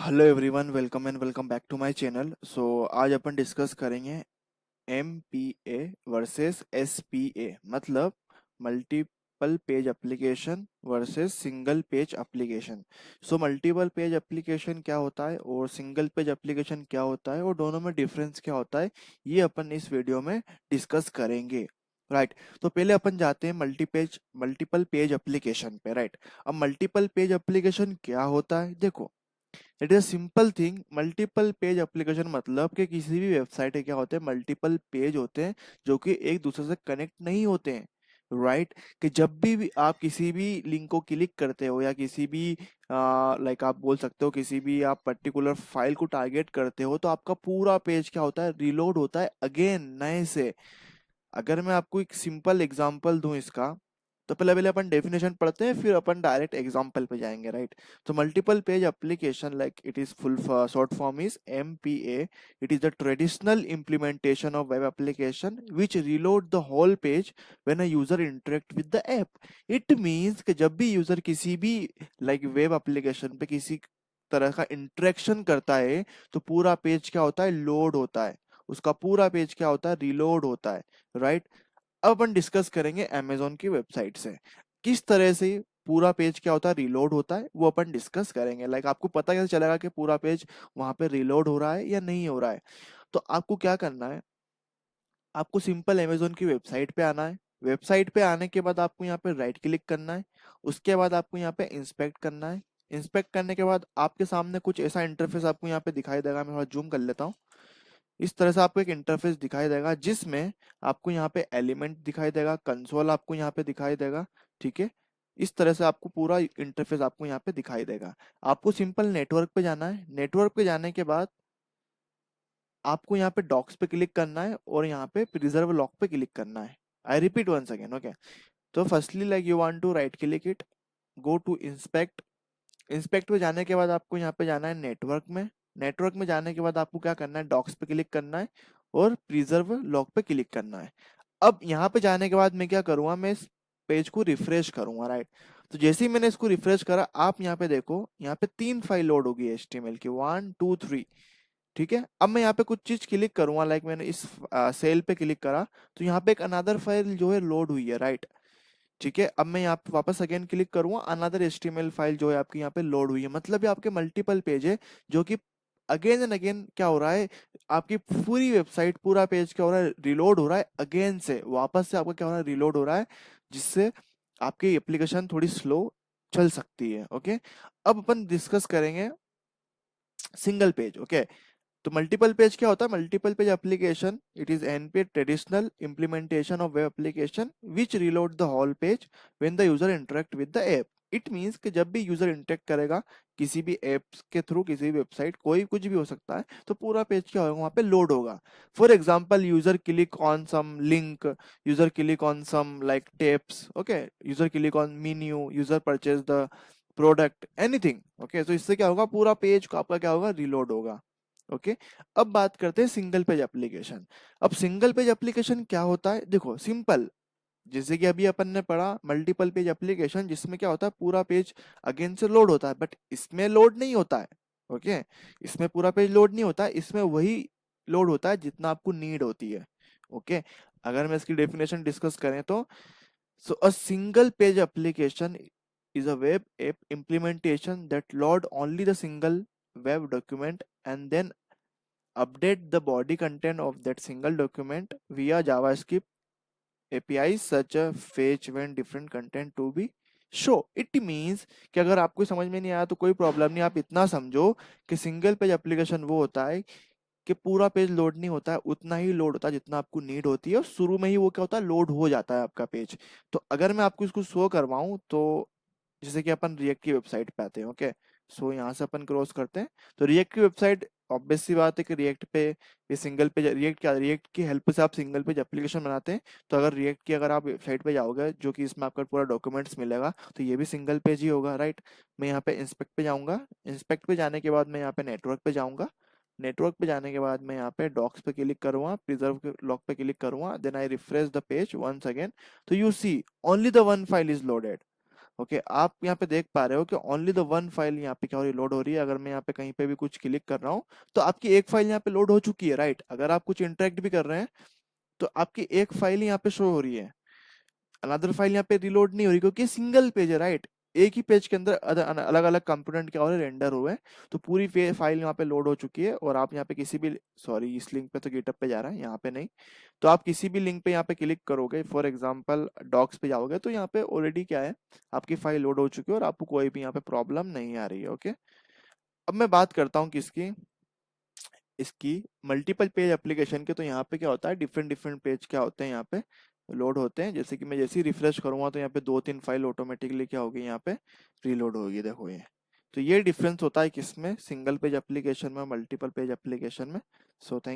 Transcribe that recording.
Hello everyone, welcome and welcome back to my channel. आज अपन discuss करेंगे MPA versus SPA, मतलब multiple page application versus single page application. Multiple page application क्या होता है और सिंगल पेज एप्लीकेशन क्या होता है और दोनों में डिफरेंस क्या होता है, ये अपन इस वीडियो में डिस्कस करेंगे। राइट। तो पहले अपन जाते हैं मल्टीपल पेज एप्लीकेशन पे। राइट। अब मल्टीपल पेज एप्लीकेशन क्या होता है, देखो, it is a simple thing. Multiple page application मतलब कि किसी भी वेबसाइट है क्या होते हैं, मल्टीपल पेज होते हैं जो कि एक दूसरे से कनेक्ट नहीं होते हैं। राइट। कि जब भी आप किसी भी लिंक को क्लिक करते हो या किसी भी लाइक आप बोल सकते हो किसी भी आप पर्टिकुलर फाइल को टारगेट करते हो, तो आपका पूरा पेज क्या होता है, रिलोड होता है अगेन नए से। अगर मैं आपको एक सिंपल एग्जांपल दूं इसका, तो पहले पहले अपन डेफिनेशन पढ़ते हैं, फिर अपन डायरेक्ट एग्जांपल पे जाएंगे। राइट। तो multiple page application, like it is full short form is MPa. It is the traditional implementation of web application which reload the whole page when a user interact with the app. It means कि जब भी user किसी भी like web application पे किसी तरह का interaction करता है, तो पूरा पेज क्या होता है, लोड होता है। उसका पूरा पेज क्या होता है, रिलोड होता है। राइट। अब अपन डिस्कस करेंगे अमेजोन की वेबसाइट से किस तरह से पूरा पेज क्या होता है, रिलोड होता है, वो अपन डिस्कस करेंगे। लाइक आपको पता कैसे चलेगा कि पूरा पेज वहां पे रिलोड हो रहा है या नहीं हो रहा है। तो आपको क्या करना है, आपको सिंपल अमेजोन की वेबसाइट पे आना है। वेबसाइट पे आने के बाद आपको यहाँ पे राइट क्लिक करना है। उसके बाद आपको यहाँ पे इंस्पेक्ट करना है। इंस्पेक्ट करने के बाद आपके सामने कुछ ऐसा इंटरफेस आपको यहाँ पे दिखाई देगा। मैं थोड़ा जूम कर लेता हूँ। इस तरह से आपको एक इंटरफेस दिखाई देगा जिसमें आपको यहाँ पे एलिमेंट दिखाई देगा, कंसोल आपको यहाँ पे दिखाई देगा। ठीक है। इस तरह से आपको पूरा इंटरफेस आपको यहाँ पे दिखाई देगा। आपको सिंपल नेटवर्क पे जाना है। नेटवर्क पे जाने के बाद आपको यहाँ पे डॉक्स पे क्लिक करना है और यहाँ पे प्रिजर्व लॉक पे क्लिक करना है। I repeat once again. Okay. तो firstly like you want to right click it, go to inspect. Inspect पे जाने के बाद आपको यहाँ पे जाना है नेटवर्क में। नेटवर्क में जाने के बाद आपको क्या करना है, डॉक्स पे क्लिक करना है और प्रिजर्व लॉक पे क्लिक करना है। अब यहाँ पे जाने के बाद मैं क्या करूंगा, मैं इस पेज को रिफ्रेश करूंगा। राइट। तो जैसे ही मैंने इसको रिफ्रेश करा, आप यहाँ पे देखो, यहाँ पे 3 फाइल लोड होगी HTML की, 1 2 3। ठीक है। अब मैं यहाँ पे कुछ चीज क्लिक करूंगा, लाइक मैंने इस सेल पे क्लिक करा, तो यहाँ पे एक अनदर फाइल जो है लोड हुई है। राइट। ठीक है। अब मैं यहाँ पे वापस अगेन क्लिक करूंगा, अनदर HTML फाइल जो है आपकी यहाँ पे लोड हुई है। मतलब ये आपके मल्टीपल पेज है जो कि अगेन एंड अगेन क्या हो रहा है, आपकी पूरी वेबसाइट पूरा पेज क्या हो रहा है, रिलोड हो रहा है अगेन से, वापस से आपका क्या हो रहा है, रिलोड हो रहा है, जिससे आपकी एप्लीकेशन थोड़ी स्लो चल सकती है। ओके। अब अपन डिस्कस करेंगे सिंगल पेज। ओके। तो मल्टीपल पेज क्या होता है, multiple page application it is NP traditional implementation of web application which reload the whole page when the user interact with the app. It means कि जब भी user interact करेगा किसी भी ऐप के थ्रू, किसी भी वेबसाइट, कोई कुछ भी हो सकता है, तो पूरा पेज क्या होगा, वहां पे लोड होगा। For example, user click on some link, user click on some like taps, okay, user click on menu, user purchase the product, anything. Okay. तो इससे क्या होगा, पूरा पेज का आपका क्या होगा, रिलोड होगा। ओके। अब बात करते हैं सिंगल पेज एप्लीकेशन। अब सिंगल पेज एप्लीकेशन क्या होता है, देखो सिंपल, जैसे कि अभी अपन ने पढ़ा मल्टीपल पेज एप्लीकेशन जिसमें क्या होता है, पूरा पेज अगेन से लोड होता है, बट इसमें लोड नहीं होता है। ओके। इसमें पूरा पेज लोड नहीं होता है, इसमें वही लोड होता है जितना आपको नीड होती है। ओके। अगर मैं इसकी डेफिनेशन डिस्कस करें तो, so a single page application is a web app implementation that load only the single web document and then update the body content of that single document via JavaScript APIs such as fetch when different content to be show. It means कि अगर आपको समझ में नहीं आया तो कोई problem नहीं, आप इतना समझो कि सिंगल पेज एप्लीकेशन वो होता है कि पूरा पेज लोड नहीं होता है, उतना ही लोड होता है जितना आपको नीड होती है, और शुरू में ही वो क्या होता है, लोड हो जाता है आपका पेज। तो अगर मैं आपको इसको शो करवाऊं तो, जैसे कि अपन रिएक्ट की वेबसाइट पे आते हैं। ओके। सो यहाँ से अपन क्रॉस करते हैं, तो रिएक्ट की वेबसाइट, ऑब्वियस सी बात है कि रिएक्ट पे ये सिंगल पेज, रिएक्ट की हेल्प से आप सिंगल पेज एप्लीकेशन बनाते हैं। तो अगर रिएक्ट की अगर आप वेबसाइट पे जाओगे जो कि इसमें आपका पूरा डॉक्यूमेंट्स मिलेगा, तो ये भी सिंगल पेज ही होगा। राइट। मैं यहाँ पे इंस्पेक्ट पे जाऊंगा। इंस्पेक्ट पे जाने के बाद मैं यहाँ पे नेटवर्क पे जाऊंगा। नेटवर्क पे जाने के बाद मैं यहाँ पे डॉक्स पे क्लिक करूंगा, प्रिजर्व लॉक पे क्लिक करूंगा, then I refresh the page once again. तो you see only the one file is loaded. Okay, आप यहाँ पे देख पा रहे हो कि ओनली द वन फाइल यहाँ पे क्या हो रही है, लोड हो रही है। अगर मैं यहाँ पे कहीं पे भी कुछ क्लिक कर रहा हूँ तो आपकी एक फाइल यहाँ पे लोड हो चुकी है, राइट। अगर आप कुछ इंटरेक्ट भी कर रहे हैं तो आपकी एक फाइल यहाँ पे शो हो रही है, अनदर फाइल यहाँ पे रिलोड नहीं हो रही, क्योंकि सिंगल पेज है, राइट। एक ही पेज के अंदर अलग अलग कंपोनेंट क्या हो रहे हैं, रेंडर हुए हैं। तो पूरी फाइल यहाँ पे लोड हो चुकी है, और आप यहाँ पे किसी भी, सॉरी इस लिंक पे तो गिटअप पे जा रहा है, यहाँ पे नहीं। तो आप किसी भी लिंक पे यहाँ पे क्लिक करोगे, फॉर एग्जांपल डॉक्स पे जाओगे, तो यहाँ पे ऑलरेडी क्या है, आपकी फाइल लोड हो चुकी है और आपको कोई भी यहाँ पे प्रॉब्लम नहीं आ रही है। ओके, अब मैं बात करता हूँ किसकी, इसकी मल्टीपल पेज एप्लीकेशन के। तो यहाँ पे क्या होता है, डिफरेंट डिफरेंट पेज क्या होते हैं यहाँ पे लोड होते हैं। जैसे कि मैं जैसे ही रिफ्रेश करूंगा तो यहाँ पे 2-3 फाइल ऑटोमेटिकली क्या होगी, यहाँ पे रीलोड होगी, देखो ये। तो ये डिफरेंस होता है किसमें, सिंगल पेज एप्लीकेशन में, मल्टीपल पेज एप्लीकेशन में। So thank